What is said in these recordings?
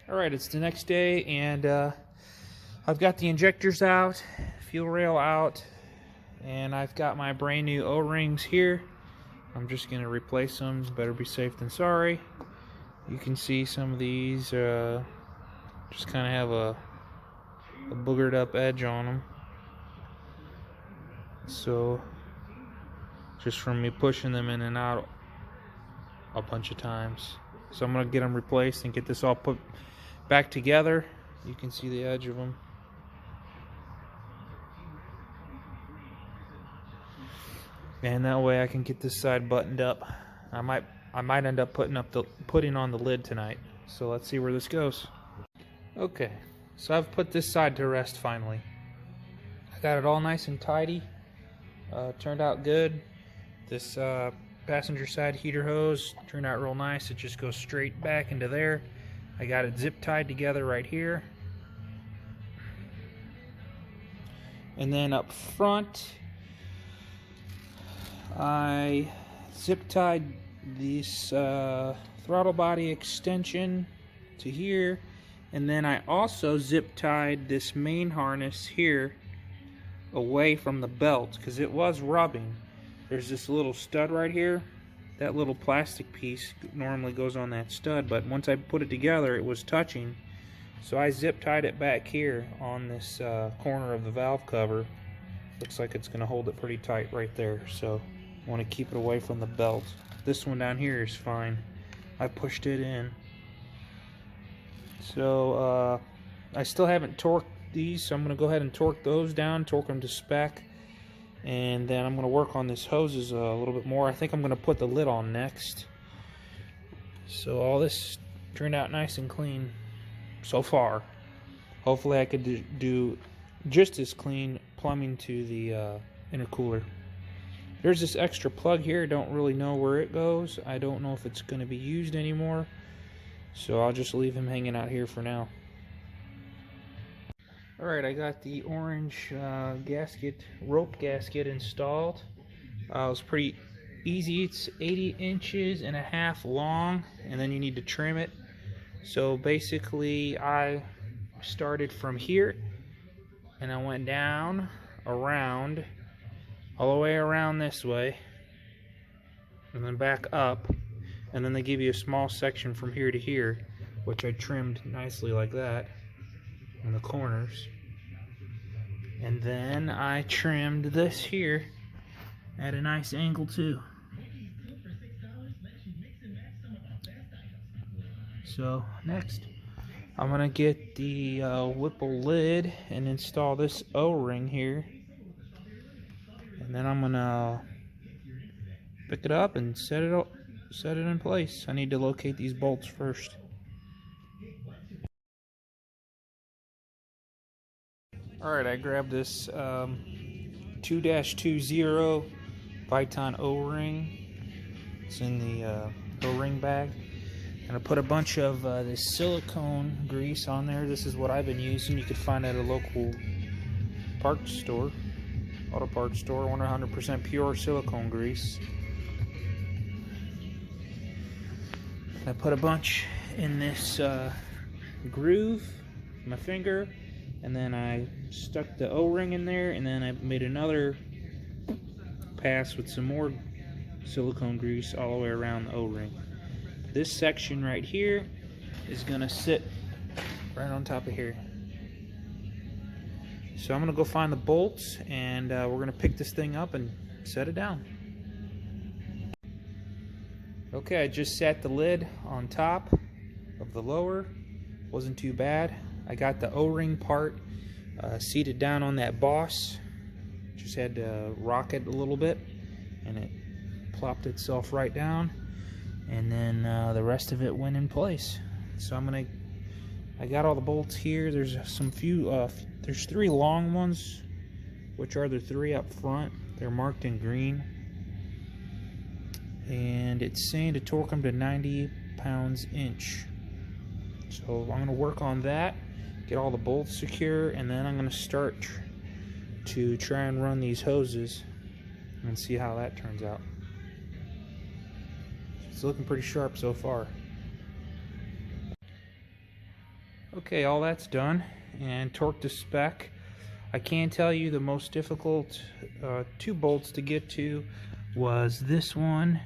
Alright, it's the next day, and I've got the injectors out, fuel rail out, and I've got my brand new O-rings here. I'm just going to replace them. Better be safe than sorry. You can see some of these just kind of have a boogered up edge on them. So, just from me pushing them in and out a bunch of times. So I'm going to get them replaced and get this all put back together. You can see the edge of them. And that way I can get this side buttoned up. I might end up putting on the lid tonight. So let's see where this goes. Okay, so I've put this side to rest finally. I got it all nice and tidy. Turned out good. This passenger side heater hose turned out real nice. It just goes straight back into there. I got it zip tied together right here. And then up front, I zip tied this throttle body extension to here, and then I also zip tied this main harness here away from the belt because it was rubbing. There's this little stud right here. That little plastic piece normally goes on that stud, but once I put it together it was touching, so I zip tied it back here on this corner of the valve cover. Looks like it's going to hold it pretty tight right there, so I want to keep it away from the belt. This one down here is fine. I pushed it in. So I still haven't torqued these, so I'm going to go ahead and torque those down, torque them to spec. And then I'm going to work on this hoses a little bit more. I think I'm going to put the lid on next. So all this turned out nice and clean so far. Hopefully I could do just as clean plumbing to the intercooler. There's this extra plug here. Don't really know where it goes. I don't know if it's going to be used anymore. So I'll just leave him hanging out here for now. Alright, I got the orange rope gasket installed. It was pretty easy. It's 80 inches and a half long, and then you need to trim it. So basically I started from here and I went down, around, all the way around this way, and then back up, and then they give you a small section from here to here, which I trimmed nicely like that in the corners. And then I trimmed this here at a nice angle too. So next I'm gonna get the Whipple lid and install this O-ring here, and then I'm gonna pick it up and set it in place. I need to locate these bolts first. Alright, I grabbed this 2-20 Viton O-ring. It's in the O-ring bag. And I put a bunch of this silicone grease on there. This is what I've been using. You could find at a local parts store, auto parts store, 100% pure silicone grease. And I put a bunch in this groove, my finger, and then I stuck the O-ring in there, and then I made another pass with some more silicone grease all the way around the O-ring. This section right here is gonna sit right on top of here. So I'm gonna go find the bolts, and we're gonna pick this thing up and set it down. Okay, I just sat the lid on top of the lower. Wasn't too bad. I got the O-ring part seated down on that boss. Just had to rock it a little bit, and it plopped itself right down. And then the rest of it went in place. So I got all the bolts here. There's there's 3 long ones, which are the 3 up front. They're marked in green. And it's saying to torque them to 90 pounds/inch. So I'm going to work on that, get all the bolts secure, and then I'm going to start to try and run these hoses and see how that turns out. It's looking pretty sharp so far. Okay, all that's done and torqued to spec. I can tell you the most difficult two bolts to get to was this one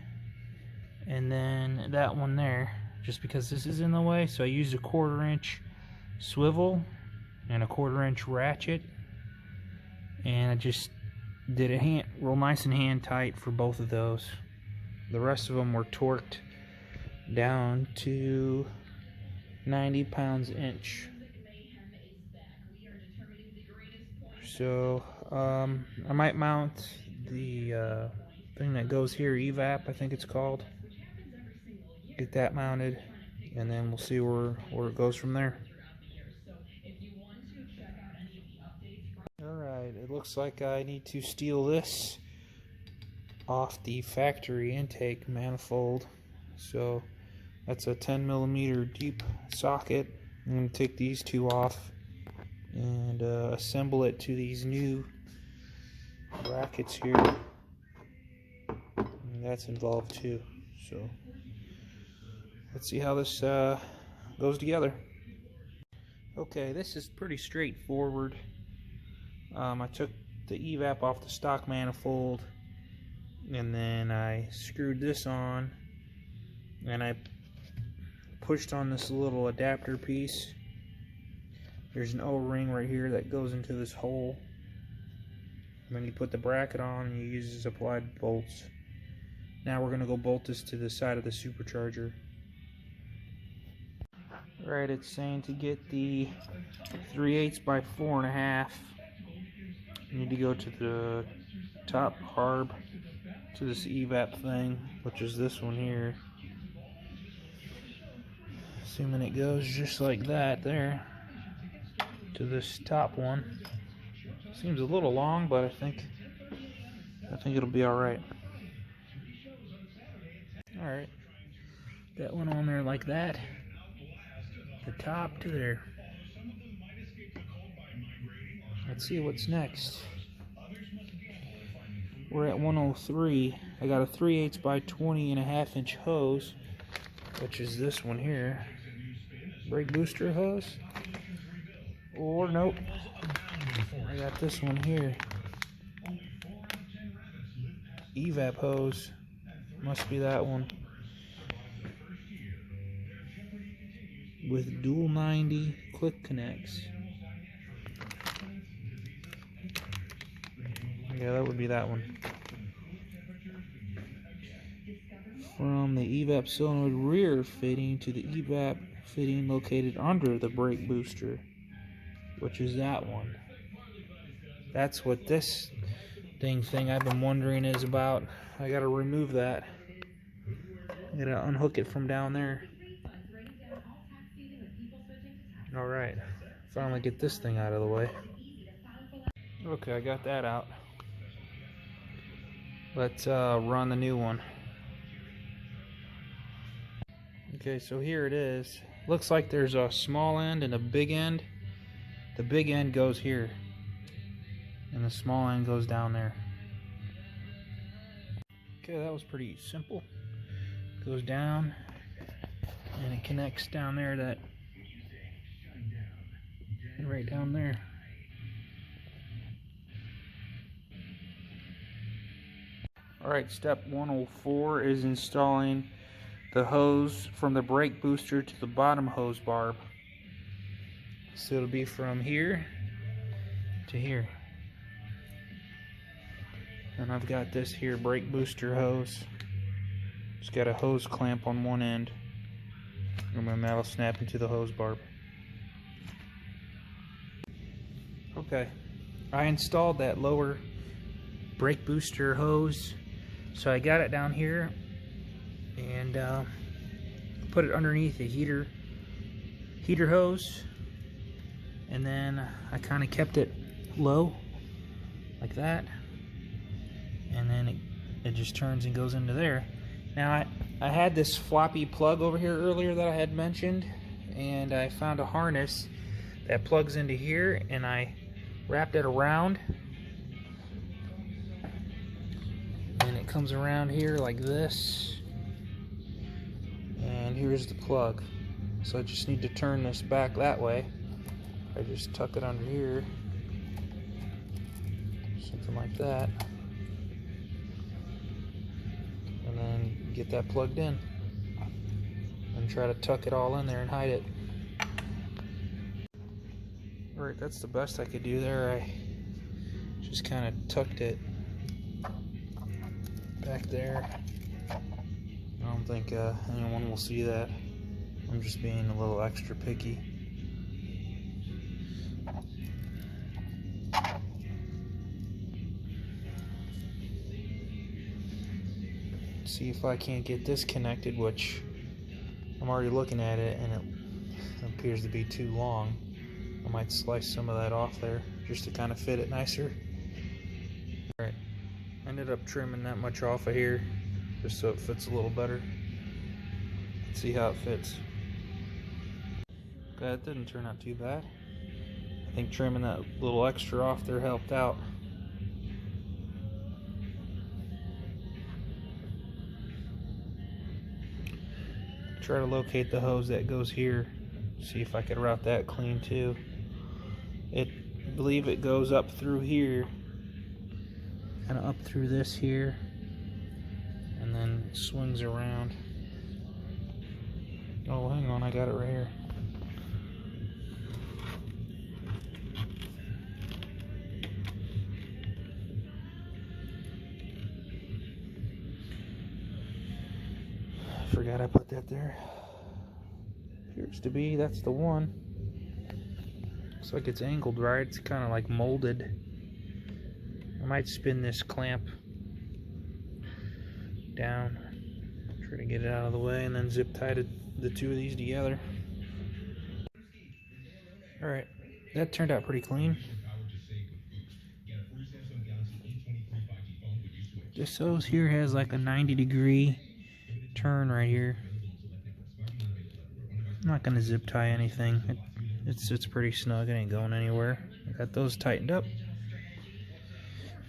and then that one there, just because this is in the way. So I used a 1/4 inch swivel and a 1/4 inch ratchet, and I just did it real nice and hand tight for both of those. The rest of them were torqued down to 90 pounds/inch. So I might mount the thing that goes here, evap I think it's called. Get that mounted, and then we'll see where it goes from there. Alright, it looks like I need to steal this off the factory intake manifold. So that's a 10mm deep socket. I'm going to take these two off and assemble it to these new brackets here. And that's involved too. So let's see how this goes together. Okay, this is pretty straightforward. I took the evap off the stock manifold, and then I screwed this on, and I pushed on this little adapter piece. There's an O-ring right here that goes into this hole, and then you put the bracket on and you use the supplied bolts. Now we're going to go bolt this to the side of the supercharger. Alright, it's saying to get the 3/8 by 4.5, you need to go to the top barb to this evap thing, which is this one here. Assuming it goes just like that there to this top one. Seems a little long, but I think it'll be alright. Alright, that one on there like that, the top to there. Let's see what's next. We're at 103. I got a 3/8 by 20.5 inch hose, which is this one here. Brake booster hose. Or nope. I got this one here. Evap hose. Must be that one. With dual 90 quick connects. Yeah, that would be that one. From the evap solenoid rear fitting to the evap fitting located under the brake booster, which is that one. That's what this thing I've been wondering is about. I gotta remove that. I gotta unhook it from down there. Alright, finally get this thing out of the way. Okay, I got that out. Let's run the new one. Okay, so here it is. Looks like there's a small end and a big end. The big end goes here, and the small end goes down there. Okay, that was pretty simple. Goes down, and it connects down there, that right down there. Alright, step 104 is installing the hose from the brake booster to the bottom hose barb. So it'll be from here to here. And I've got this here brake booster hose. It's got a hose clamp on one end, and then that'll snap into the hose barb. Okay, I installed that lower brake booster hose. So I got it down here and put it underneath the heater hose, and then I kind of kept it low like that, and then it just turns and goes into there. Now I had this floppy plug over here earlier that I had mentioned, and I found a harness that plugs into here, and I wrapped it around, and it comes around here like this, and here's the plug. So I just need to turn this back that way. I just tuck it under here, something like that, and then get that plugged in and try to tuck it all in there and hide it. Alright, that's the best I could do there. I just kind of tucked it back there. I don't think anyone will see that. I'm just being a little extra picky. See if I can't get this connected, which I'm already looking at it and it appears to be too long. I might slice some of that off there just to kind of fit it nicer. Alright, ended up trimming that much off of here just so it fits a little better. Let's see how it fits. That didn't turn out too bad. I think trimming that little extra off there helped out. Try to locate the hose that goes here. See if I could route that clean too. I believe it goes up through here, kind of up through this here, and then swings around. Oh, hang on, I got it right here. Forgot I put that there. Appears to be, that's the one. Looks like it's angled right. It's kind of like molded. I might spin this clamp down, try to get it out of the way, and then zip tie the two of these together. Alright, that turned out pretty clean. This hose here has like a 90-degree turn right here. I'm not gonna zip tie anything. It's pretty snug. It ain't going anywhere. I got those tightened up.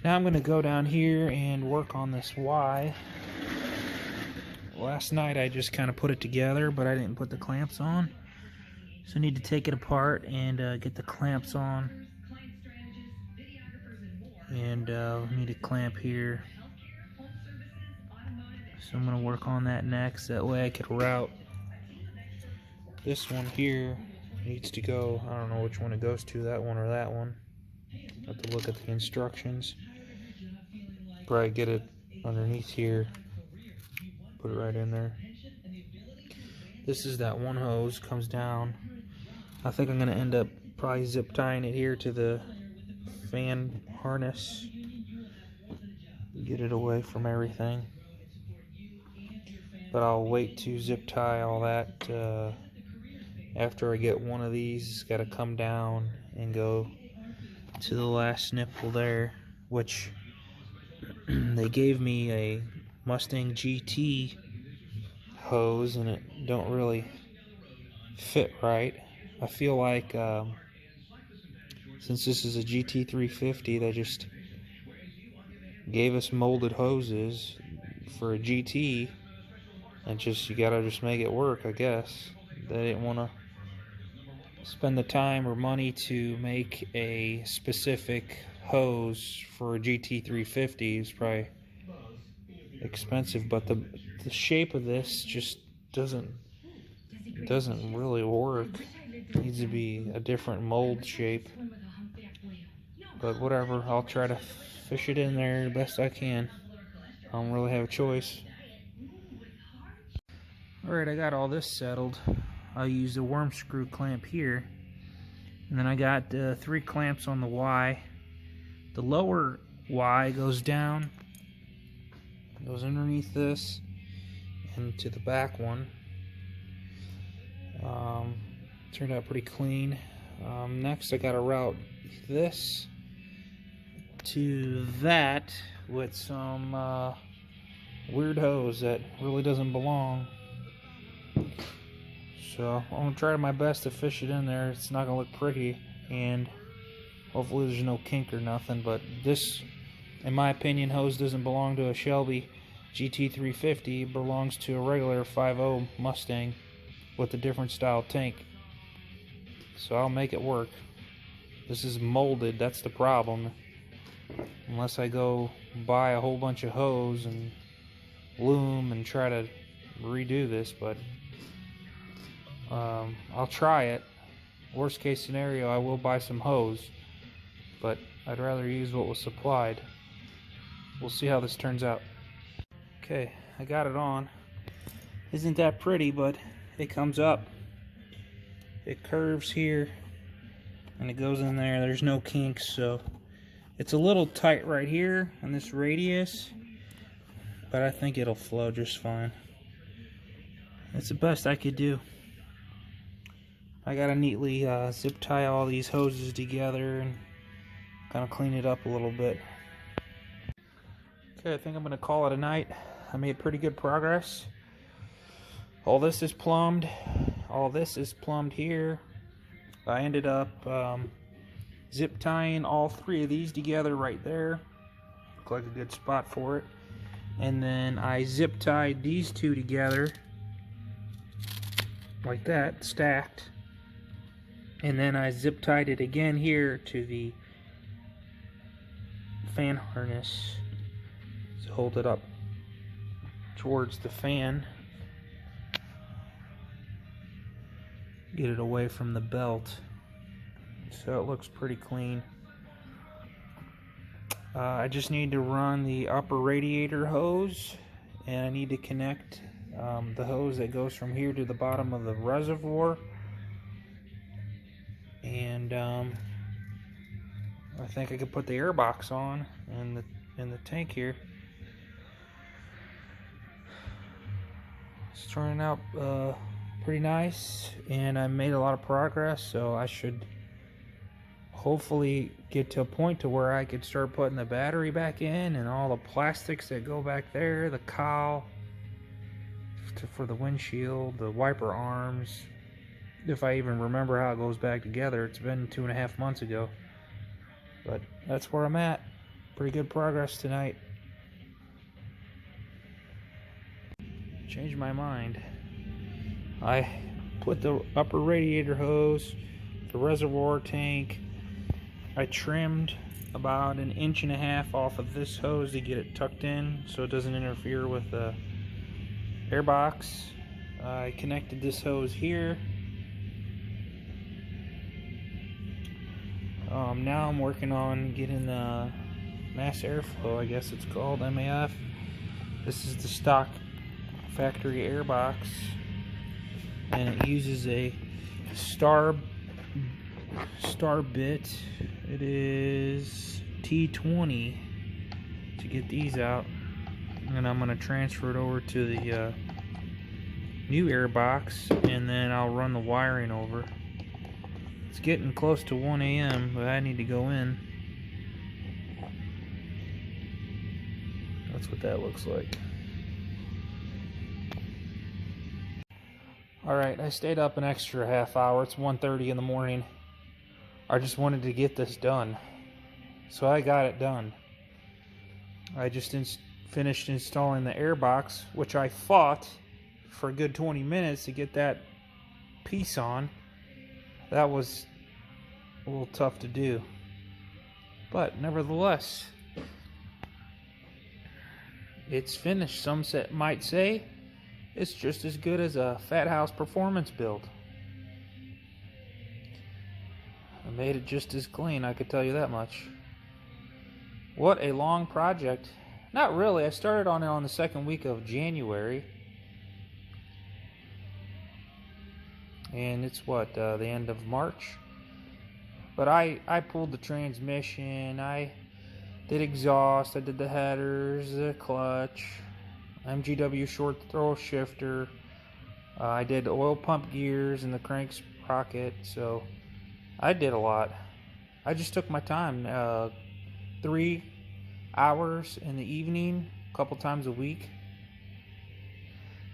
Now I'm gonna go down here and work on this Y. Last night I just kind of put it together, but I didn't put the clamps on. So I need to take it apart and get the clamps on. And need a clamp here. So I'm going to work on that next. That way I could route. This one here needs to go, I don't know which one it goes to, that one or that one. I have to look at the instructions. Probably get it underneath here. Put it right in there. This is that one hose, comes down. I think I'm going to end up probably zip tying it here to the fan harness. Get it away from everything. But I'll wait to zip tie all that after I get one of these. It's got to come down and go to the last nipple there, which they gave me a Mustang GT hose and it don't really fit right. I feel like since this is a GT350, they just gave us molded hoses for a GT. And you gotta just make it work, I guess. They didn't want to spend the time or money to make a specific hose for a GT350. It's probably expensive, but the shape of this just doesn't really work. It needs to be a different mold shape. But whatever, I'll try to fish it in there the best I can. I don't really have a choice. Alright, I got all this settled. I used a worm screw clamp here. And then I got 3 clamps on the Y. The lower Y goes down, goes underneath this, and to the back one. Turned out pretty clean. Next I got to route this to that with some weird hose that really doesn't belong. So I'm going to try my best to fish it in there. It's not going to look pretty, and hopefully there's no kink or nothing, but this, in my opinion, hose doesn't belong to a Shelby GT350. It belongs to a regular 5.0 Mustang. with a different style tank. So I'll make it work. This is molded, that's the problem. Unless I go buy a whole bunch of hose and loom and try to redo this, but I'll try it. Worst case scenario, I will buy some hose, but I'd rather use what was supplied. We'll see how this turns out. Okay, I got it on. Isn't that pretty, but it comes up. It curves here and it goes in there. There's no kinks, so it's a little tight right here on this radius, but I think it'll flow just fine. That's the best I could do. I gotta neatly zip tie all these hoses together and kind of clean it up a little bit. Okay, I think I'm gonna call it a night. I made pretty good progress. All this is plumbed. All this is plumbed here. I ended up zip tying all three of these together right there. Looked like a good spot for it. And then I zip tied these two together like that, stacked. And then I zip tied it again here to the fan harness to hold it up towards the fan. Get it away from the belt, so it looks pretty clean. I just need to run the upper radiator hose, and I need to connect the hose that goes from here to the bottom of the reservoir. And I think I could put the air box on in the tank here. It's turning out pretty nice, and I made a lot of progress, so I should hopefully get to a point to where I could start putting the battery back in and all the plastics that go back there, the cowl for the windshield, the wiper arms, if I even remember how it goes back together. It's been 2.5 months ago, but that's where I'm at. Pretty good progress tonight. Changed my mind. I put the upper radiator hose, the reservoir tank. I trimmed about 1.5 inches off of this hose to get it tucked in so it doesn't interfere with the air box. I connected this hose here. Now I'm working on getting the mass airflow, I guess it's called, MAF. This is the stock factory air box, and it uses a star bit. It is T20 to get these out, and I'm going to transfer it over to the new air box, and then I'll run the wiring over. It's getting close to 1 a.m., but I need to go in. That's what that looks like. Alright, I stayed up an extra half hour. It's 1:30 in the morning. I just wanted to get this done, so I got it done. I just finished installing the air box, which I fought for a good 20 minutes to get that piece on. That was a little tough to do, but nevertheless, it's finished. Some might say it's just as good as a FatHouse Performance build. I made it just as clean, I could tell you that much. What a long project. Not really. I started on it on the second week of January. And it's what, the end of March? But I pulled the transmission, I did exhaust, I did the headers, the clutch, MGW Short Throw Shifter. I did oil pump gears and the crank sprocket, so I did a lot. I just took my time. 3 hours in the evening, a couple times a week.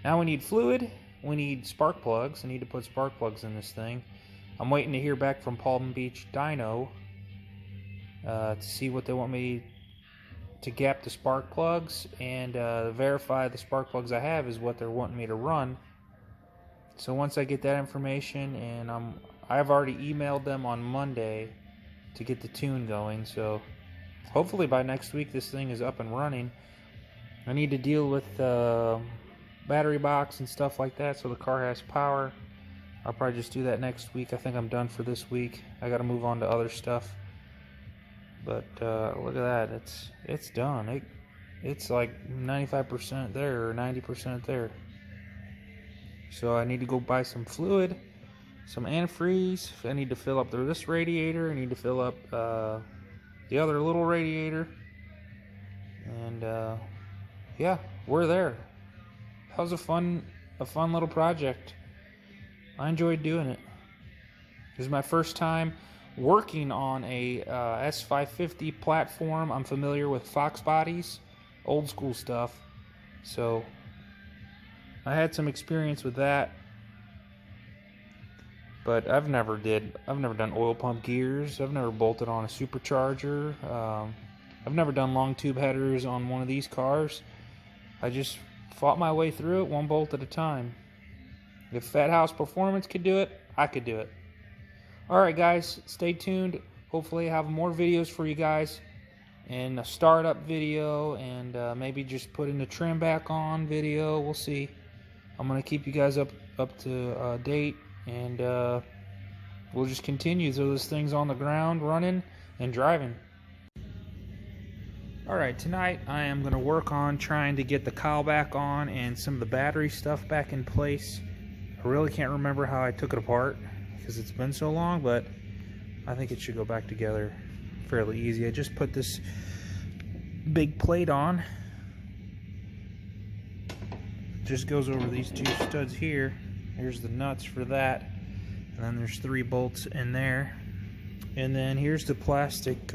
Now we need fluid, we need spark plugs. I need to put spark plugs in this thing. I'm waiting to hear back from Palm Beach Dyno to see what they want me to gap the spark plugs and verify the spark plugs I have is what they're wanting me to run. So once I get that information, and I've already emailed them on Monday to get the tune going, so hopefully by next week this thing is up and running. I need to deal with battery box and stuff like that so the car has power. I'll probably just do that next week. I think I'm done for this week. I got to move on to other stuff. But look at that, it's done. It's like 95% there or 90% there. So I need to go buy some fluid, some antifreeze. I need to fill up this radiator. I need to fill up the other little radiator. And yeah, we're there. That was a fun little project. I enjoyed doing it. This is my first time working on a S550 platform. I'm familiar with Fox bodies, old school stuff. So I had some experience with that. But I've never done oil pump gears. I've never bolted on a supercharger. I've never done long tube headers on one of these cars. I just fought my way through it one bolt at a time. If FatHouse Performance could do it, I could do it. Alright guys, stay tuned. Hopefully I have more videos for you guys. And a startup video, and maybe just putting the trim back on video. We'll see. I'm going to keep you guys up to date. And we'll just continue till this thing's on the ground running and driving. Alright, tonight I am going to work on trying to get the cowl back on and some of the battery stuff back in place. I really can't remember how I took it apart because it's been so long, but I think it should go back together fairly easy. I just put this big plate on. Just goes over these two studs here. Here's the nuts for that, and then there's 3 bolts in there. And then here's the plastic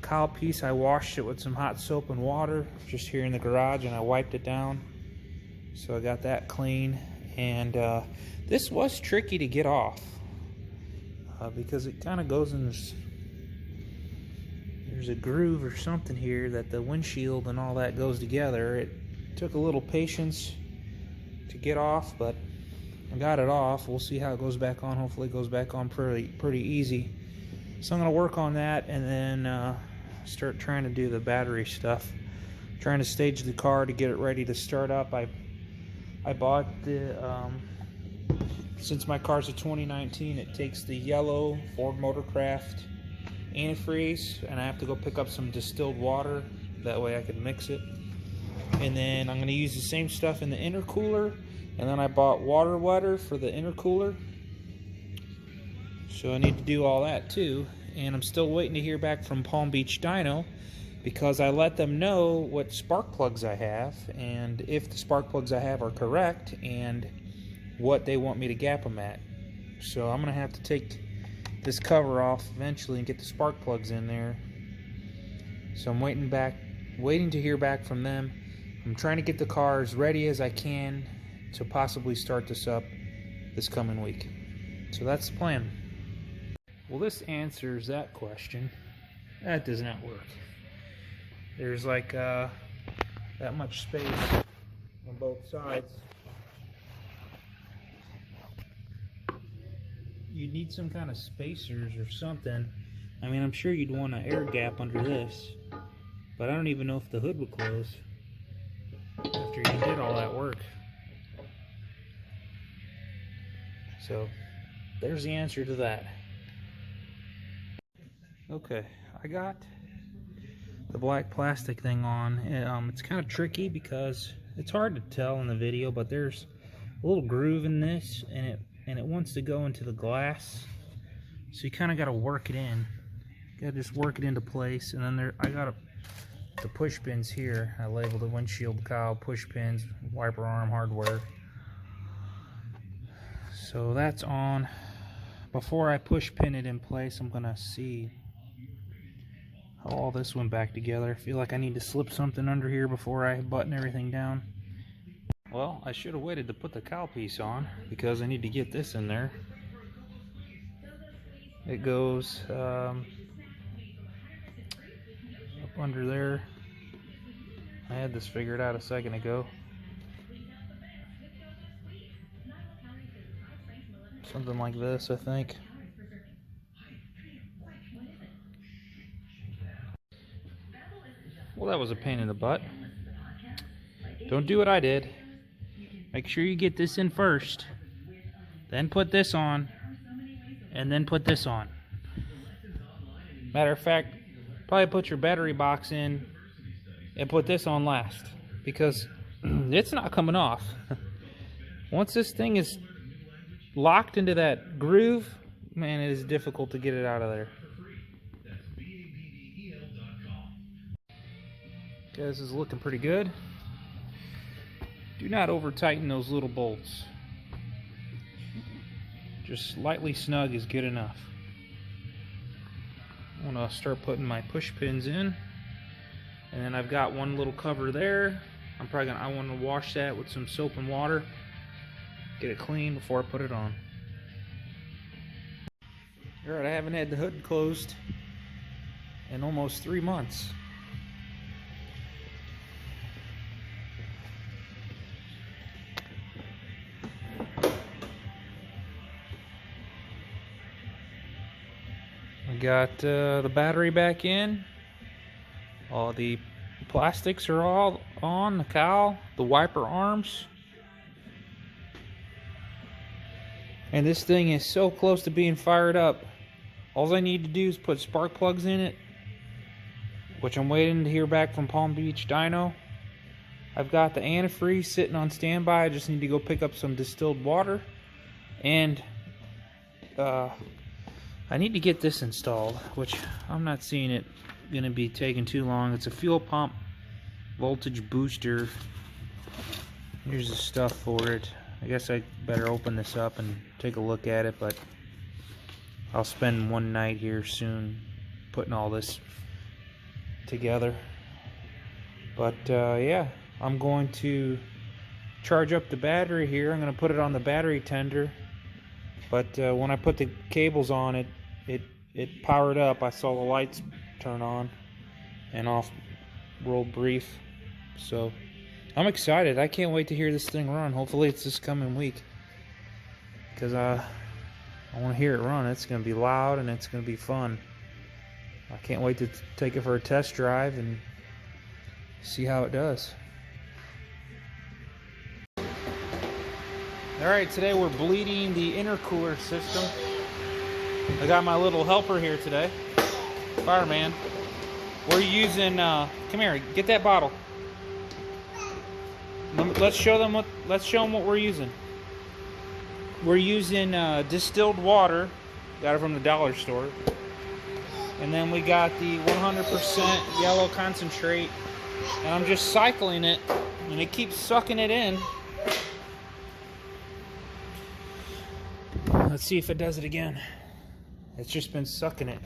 cowl piece. I washed it with some hot soap and water just here in the garage, and I wiped it down, so I got that clean. And this was tricky to get off because it kind of goes in this, there's a groove or something here that the windshield and all that goes together. It took a little patience to get off, but I got it off. We'll see how it goes back on. Hopefully it goes back on pretty easy. So I'm going to work on that, and then start trying to do the battery stuff. Trying to stage the car to get it ready to start up. I bought the, since my car's a 2019, it takes the yellow Ford Motorcraft antifreeze, and I have to go pick up some distilled water. That way I can mix it. And then I'm going to use the same stuff in the intercooler. And then I bought water wetter for the intercooler. So I need to do all that too. And I'm still waiting to hear back from Palm Beach Dyno, because I let them know what spark plugs I have, and if the spark plugs I have are correct, and what they want me to gap them at. So I'm going to have to take this cover off eventually and get the spark plugs in there. So I'm waiting to hear back from them. I'm trying to get the car as ready as I can to possibly start this up this coming week. So that's the plan. Well, this answers that question. That does not work. There's like that much space on both sides. You'd need some kind of spacers or something. I mean, I'm sure you'd want an air gap under this, but I don't even know if the hood would close after you did all that work. So there's the answer to that. Okay, I got the black plastic thing on. It's kind of tricky because it's hard to tell in the video, but there's a little groove in this, and it wants to go into the glass, so you kind of got to work it in. You got to just work it into place. And then I got the push pins here. I labeled it windshield cowl, push pins, wiper arm hardware. So that's on. Before I push pin it in place, I'm gonna see how all this went back together. I feel like I need to slip something under here before I button everything down. Well, I should have waited to put the cowl piece on because I need to get this in there. It goes up under there. I had this figured out a second ago. Something like this, I think. Well, that was a pain in the butt. Don't do what I did. Make sure you get this in first, then put this on, and then put this on. Matter of fact, probably put your battery box in and put this on last, because it's not coming off. Once this thing is locked into that groove, man, it is difficult to get it out of there. Okay, this is looking pretty good. Do not over tighten those little bolts. Just slightly snug is good enough. I'm gonna start putting my push pins in, and then I've got one little cover there. I want to wash that with some soap and water, get it clean before I put it on. Alright, I haven't had the hood closed in almost 3 months. I got the battery back in. All the plastics are all on, the cowl, the wiper arms. And this thing is so close to being fired up. All I need to do is put spark plugs in it, which I'm waiting to hear back from Palm Beach Dyno. I've got the antifreeze sitting on standby. I just need to go pick up some distilled water. And I need to get this installed, which I'm not seeing it going to be taking too long. It's a fuel pump voltage booster. Here's the stuff for it. I guess I better open this up and take a look at it, but I'll spend one night here soon putting all this together. But yeah, I'm going to charge up the battery here. I'm going to put it on the battery tender, but when I put the cables on it, it powered up. I saw the lights turn on and off real brief. So I'm excited. I can't wait to hear this thing run. Hopefully it's this coming week, because I want to hear it run. It's going to be loud and it's going to be fun. I can't wait to take it for a test drive and see how it does. Alright, today we're bleeding the intercooler system. I got my little helper here today, Fireman. We're using, come here, get that bottle. Let's show them what we're using. We're using distilled water, got it from the dollar store. And then we got the 100% yellow concentrate, and I'm just cycling it, and it keeps sucking it in. Let's see if it does it again. It's just been sucking it.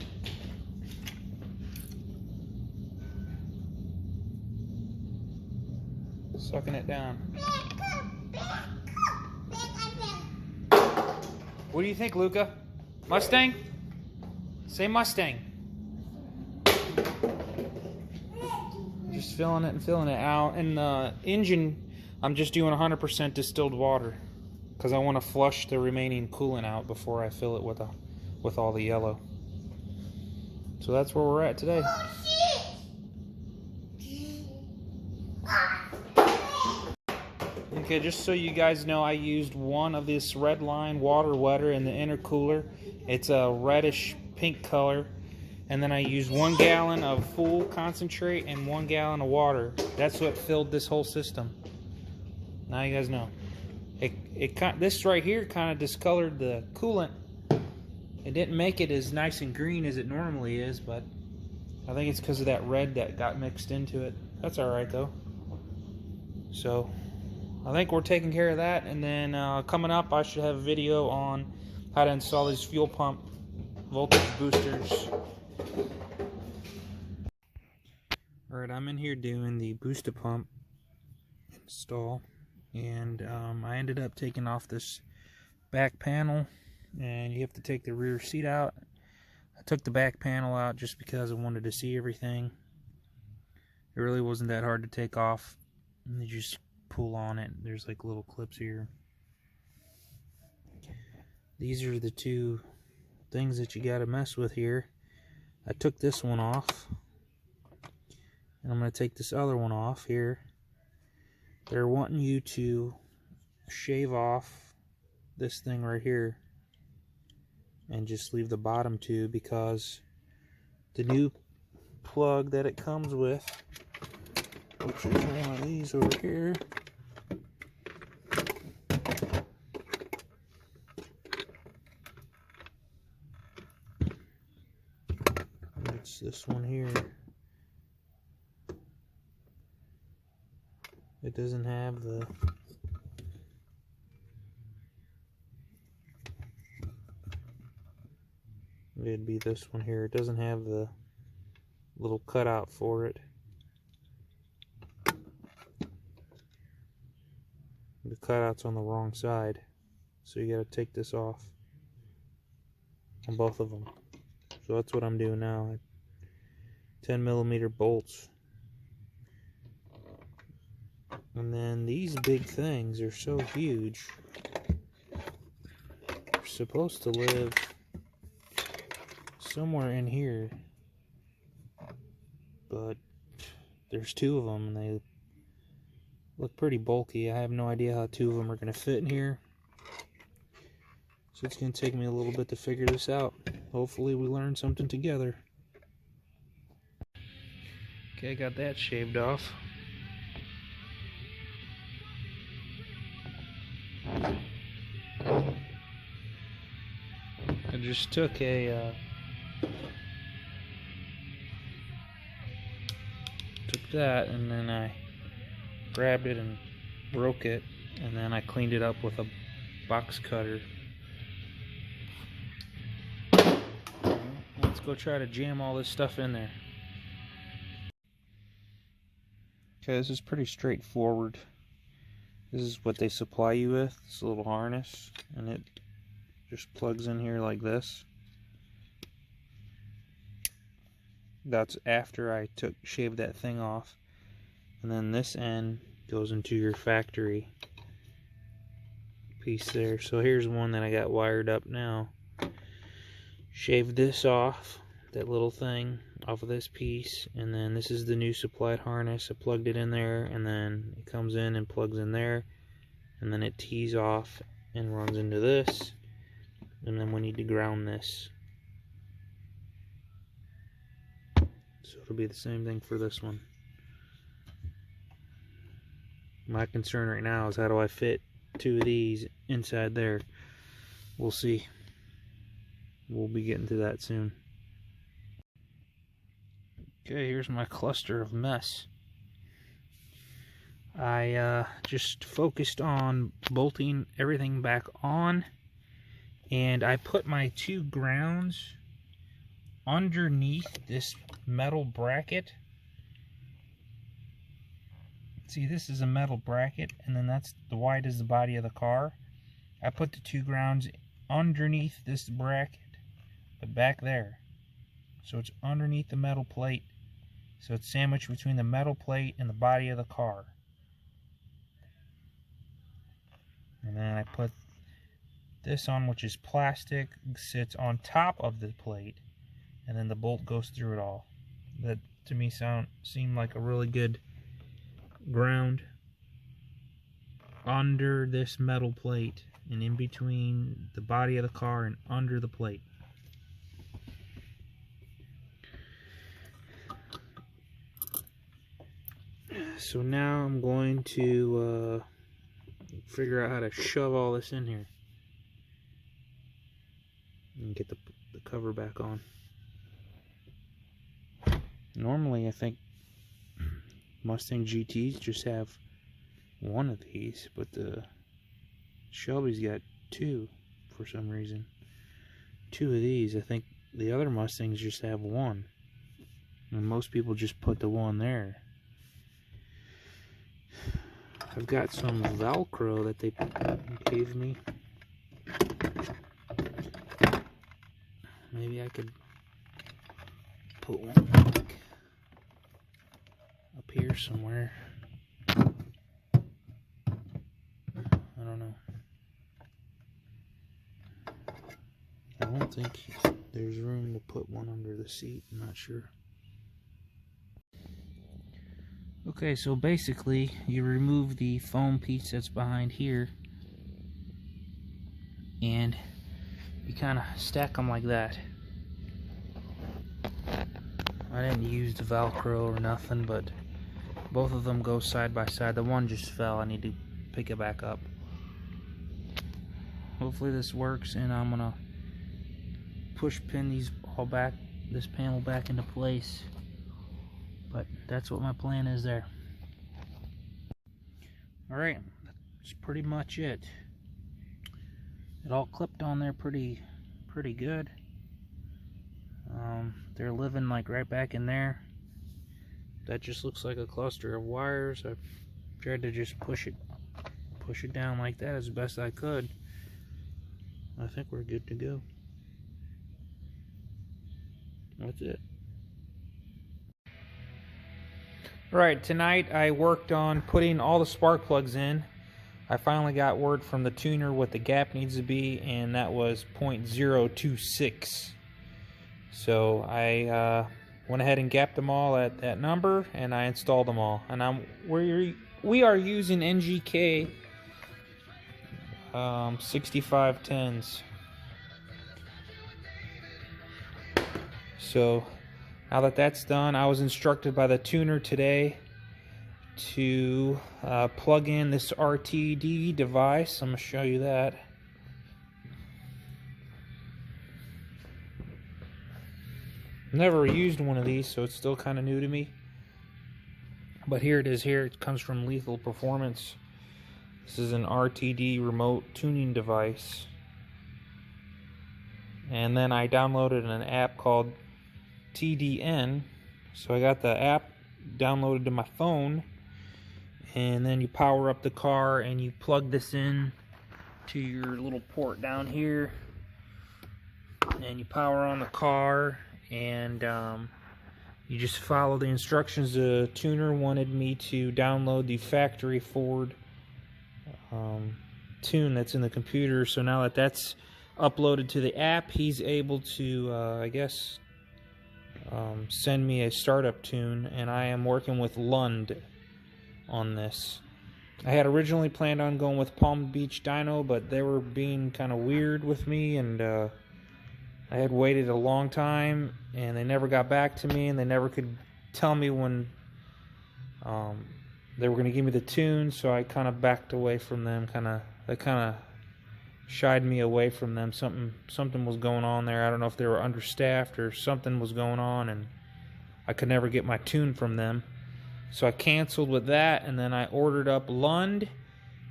Sucking it down. What do you think, Luca? Mustang? Say Mustang. Just filling it and filling it out. And the engine, I'm just doing 100% distilled water, because I want to flush the remaining coolant out before I fill it with all the yellow. So that's where we're at today. Okay, just so you guys know, I used one of this red line water wetter in the intercooler. It's a reddish pink color. And then I used 1 gallon of full concentrate and 1 gallon of water. That's what filled this whole system. Now you guys know. This right here kind of discolored the coolant. It didn't make it as nice and green as it normally is, but I think it's because of that red that got mixed into it. That's alright though. So I think we're taking care of that, and then coming up I should have a video on how to install these fuel pump voltage boosters. Alright, I'm in here doing the booster pump install, and I ended up taking off this back panel, and you have to take the rear seat out. I took the back panel out just because I wanted to see everything. It really wasn't that hard to take off. And you just pull on it. There's like little clips here. these are the two things that you got to mess with here. I took this one off, and I'm going to take this other one off here. They're wanting you to shave off this thing right here and just leave the bottom two, because the new plug that it comes with, which is one of these over here, it's this one here. It doesn't have the it'd be this one here. It doesn't have the little cutout for it. The cutout's on the wrong side, so you gotta take this off on both of them. So that's what I'm doing now. 10mm bolts. And then these big things are so huge. They're supposed to live somewhere in here, but there's two of them and they look pretty bulky. I have no idea how two of them are going to fit in here, so it's going to take me a little bit to figure this out. Hopefully we learn something together. Okay, got that shaved off. I just took that, and then I grabbed it and broke it, and then I cleaned it up with a box cutter. Let's go try to jam all this stuff in there. Okay, this is pretty straightforward. This is what they supply you with, this little harness, and it just plugs in here like this. That's after I shaved that thing off. And then this end goes into your factory piece there. So here's one that I got wired up now. Shaved this off, that little thing off of this piece, and then this is the new supplied harness. I plugged it in there, and then it comes in and plugs in there, and then it tees off and runs into this, and then we need to ground this. So it'll be the same thing for this one. My concern right now is how do I fit two of these inside there. We'll see. We'll be getting to that soon. Okay, here's my cluster of mess. I just focused on bolting everything back on, and I put my two grounds underneath this metal bracket. See, this is a metal bracket, and then that's the wide as the body of the car. I put the two grounds underneath this bracket, but back there. So it's underneath the metal plate. So it's sandwiched between the metal plate and the body of the car. And then I put this on, which is plastic, sits on top of the plate, and then the bolt goes through it all. That to me seemed like a really good ground under this metal plate and in between the body of the car and under the plate. So now I'm going to figure out how to shove all this in here and get the cover back on. Normally I think Mustang GTs just have one of these, but the Shelby's got two for some reason. Two of these. I think the other Mustangs just have one, and most people just put the one there. I've got some Velcro that they gave me. Maybe I could put one like up here somewhere. I don't know. don't think there's room to put one under the seat. I'm not sure. Okay, so basically you remove the foam piece that's behind here and you kind of stack them like that. I didn't use the Velcro or nothing, but both of them go side by side. The one just fell. I need to pick it back up. Hopefully this works, and I'm gonna push pin these all back, this panel back into place. But that's what my plan is there. Alright, that's pretty much it. It all clipped on there pretty good. They're living like right back in there. That just looks like a cluster of wires. I tried to just push it down like that as best I could. I think we're good to go. That's it. Right, tonight I worked on putting all the spark plugs in. I finally got word from the tuner what the gap needs to be, and that was 0.026. So I went ahead and gapped them all at that number, and I installed them all. And we are using NGK 6510s. So now that that's done, I was instructed by the tuner today to plug in this RTD device. I'm going to show you that. Never used one of these, so it's still kind of new to me. But here it is here. It comes from Lethal Performance. This is an RTD remote tuning device. And then I downloaded an app called TDN. So I got the app downloaded to my phone. And then you power up the car and you plug this in to your little port down here. And you power on the car. And you just follow the instructions. The tuner wanted me to download the factory Ford tune that's in the computer. So now that that's uploaded to the app, he's able to, I guess, send me a startup tune. And I am working with Lund on this. I had originally planned on going with Palm Beach Dyno, but they were being kind of weird with me, and I had waited a long time, and they never got back to me, and they never could tell me when they were going to give me the tune, so I kind of backed away from them. They kind of shied me away from them. Something was going on there. I don't know if they were understaffed or something was going on, and I could never get my tune from them. So I canceled with that, and then I ordered up Lund,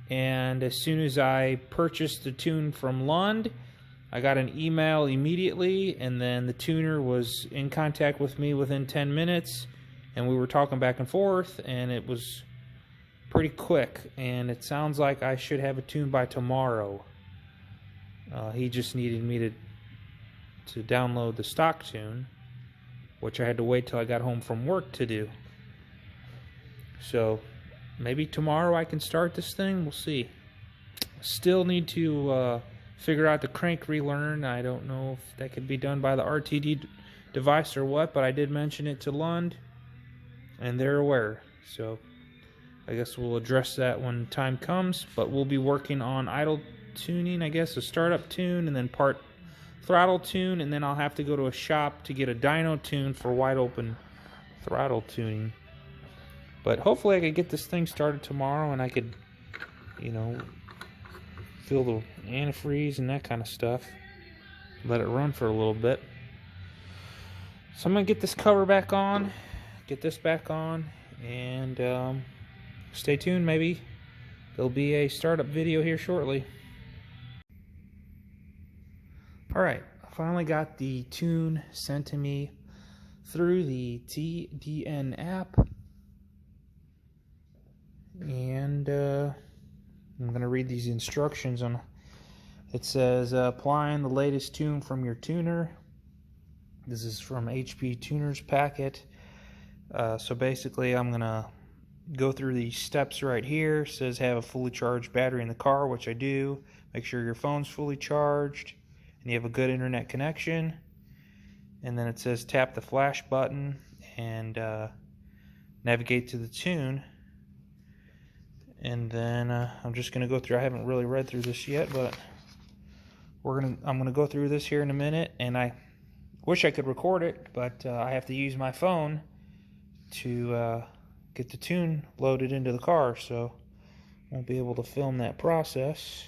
and as soon as I purchased the tune from Lund, I got an email immediately, and then the tuner was in contact with me within 10 minutes, and we were talking back and forth, and it was pretty quick, and it sounds like I should have a tune by tomorrow. He just needed me to download the stock tune, which I had to wait till I got home from work to do. So maybe tomorrow I can start this thing. We'll see. Still need to figure out the crank relearn. I don't know if that could be done by the RTD device or what, but I did mention it to Lund, and they're aware. So I guess we'll address that when time comes, but we'll be working on idle tuning, I guess, a startup tune, and then part throttle tune, and then I'll have to go to a shop to get a dyno tune for wide open throttle tuning. But hopefully I could get this thing started tomorrow, and I could, fill the antifreeze and that kind of stuff. Let it run for a little bit. So I'm going to get this cover back on, get this back on, and stay tuned. Maybe there'll be a startup video here shortly. Alright, I finally got the tune sent to me through the TDN app. And I'm going to read these instructions. It says, applying the latest tune from your tuner. This is from HP Tuner's packet. So basically I'm going to go through these steps right here. It says have a fully charged battery in the car, which I do. Make sure your phone's fully charged. and you have a good internet connection. And then it says tap the flash button and navigate to the tune. And then I'm just gonna go through. I haven't really read through this yet, but I'm gonna go through this here in a minute. And I wish I could record it, but I have to use my phone to get the tune loaded into the car, so won't be able to film that process.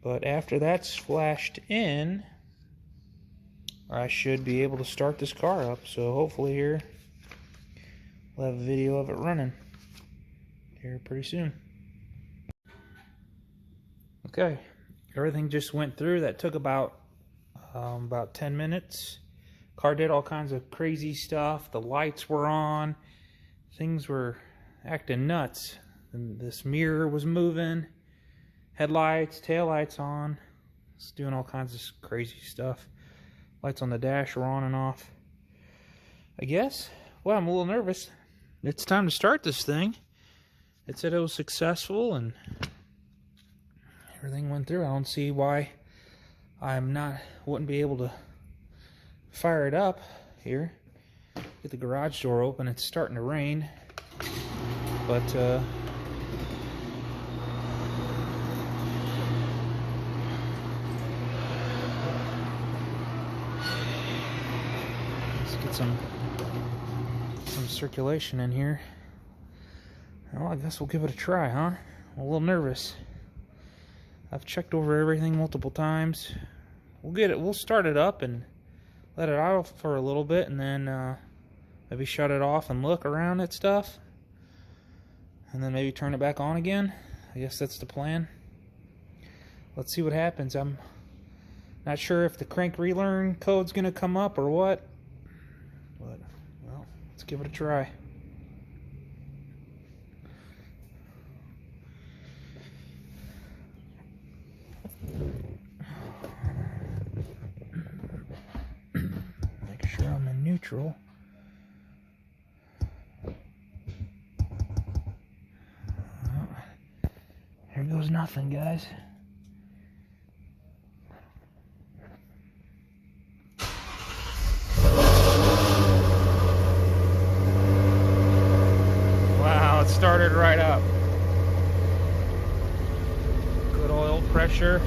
But after that's flashed in, I should be able to start this car up. So hopefully here we'll have a video of it running here pretty soon. Okay, everything just went through. That took about 10 minutes. Car did all kinds of crazy stuff. The lights were on. Things were acting nuts. And this mirror was moving. Headlights, taillights on. It's doing all kinds of crazy stuff. Lights on the dash are on and off. I guess. Well, I'm a little nervous. It's time to start this thing. It said it was successful and everything went through. I don't see why wouldn't be able to fire it up here. Get the garage door open. It's starting to rain, but let's get some circulation in here. Well, I guess we'll give it a try, huh? I'm a little nervous. I've checked over everything multiple times. We'll start it up and let it out for a little bit, and then maybe shut it off and look around at stuff, and then maybe turn it back on again. I guess that's the plan. Let's see what happens. I'm not sure if the crank relearn code's gonna come up or what, but well, let's give it a try. Make sure I'm in neutral. Here goes nothing, guys. Wow, it started right up. Good oil pressure.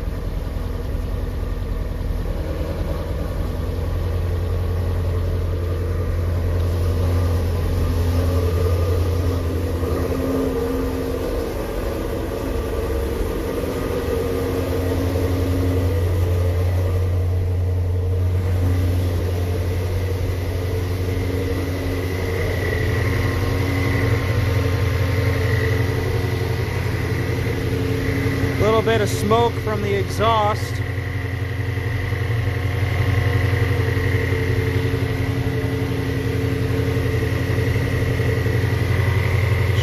Bit of smoke from the exhaust.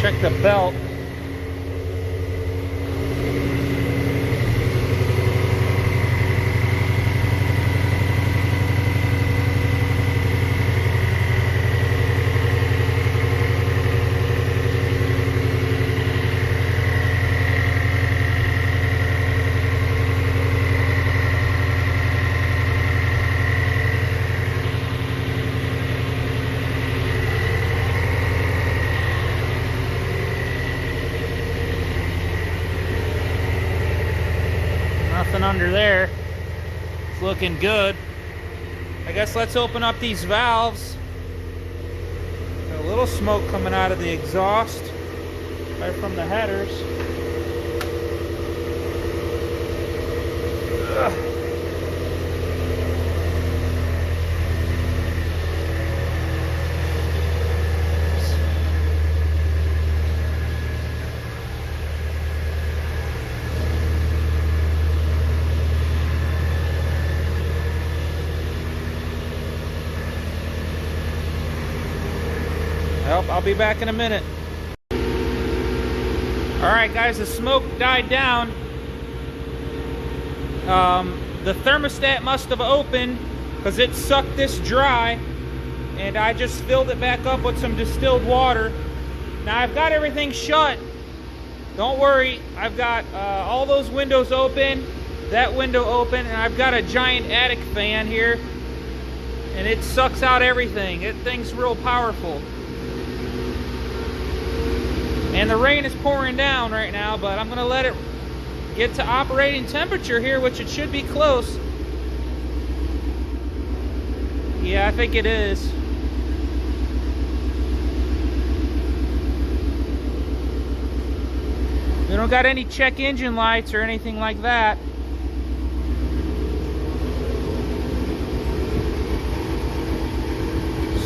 Check the belt. Nothing under there. It's looking good. I guess let's open up these valves. Got a little smoke coming out of the exhaust right from the headers. Ugh. I'll be back in a minute. Alright guys, the smoke died down. The thermostat must have opened because it sucked this dry, and I just filled it back up with some distilled water. Now I've got everything shut. Don't worry, I've got all those windows open. that window open, and I've got a giant attic fan here, and it sucks out everything. That thing's real powerful. And the rain is pouring down right now, but I'm gonna let it get to operating temperature here, which it should be close. Yeah, I think it is. We don't got any check engine lights or anything like that.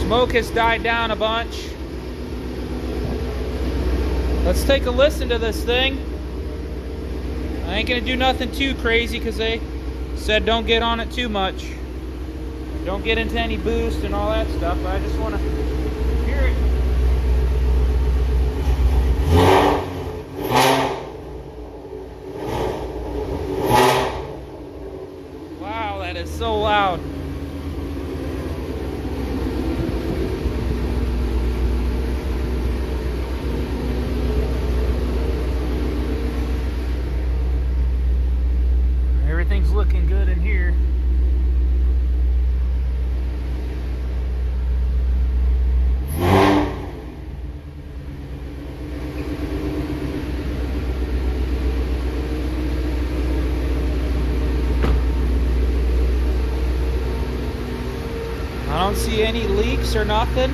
Smoke has died down a bunch. Let's take a listen to this thing. I ain't gonna do nothing too crazy because they said don't get on it too much. Don't get into any boost and all that stuff. I just want to hear it. Wow, that is so loud. Everything's looking good in here. I don't see any leaks or nothing.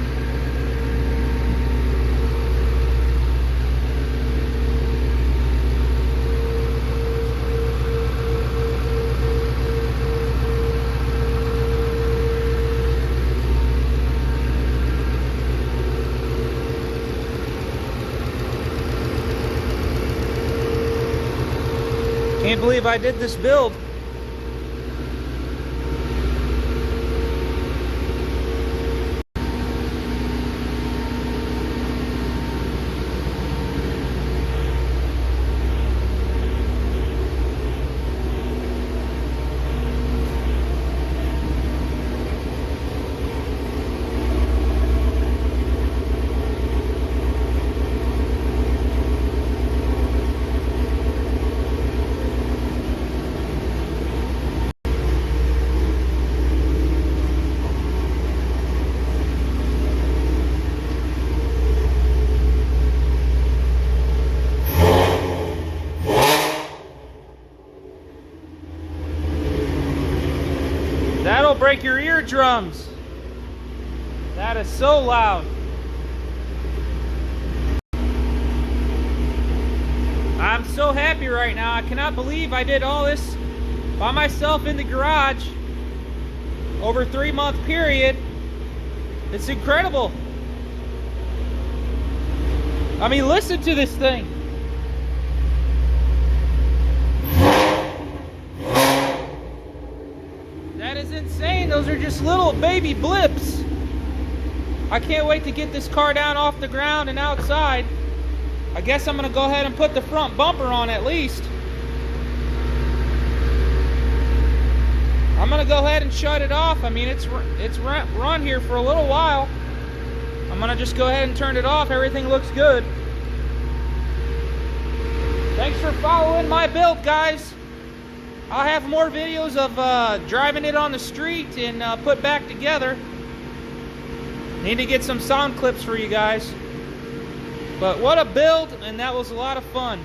Can't believe I did this build. That'll break your eardrums. That is so loud. I'm so happy right now. I cannot believe I did all this by myself in the garage over a 3-month period. It's incredible. I mean, listen to this thing. That is insane. Those are just little baby blips. I can't wait to get this car down off the ground and outside. I guess I'm going to go ahead and put the front bumper on at least. I'm going to go ahead and shut it off. I mean, it's run here for a little while. I'm going to just go ahead and turn it off. Everything looks good. Thanks for following my build, guys. I'll have more videos of driving it on the street and put back together. Need to get some sound clips for you guys. But what a build, and that was a lot of fun.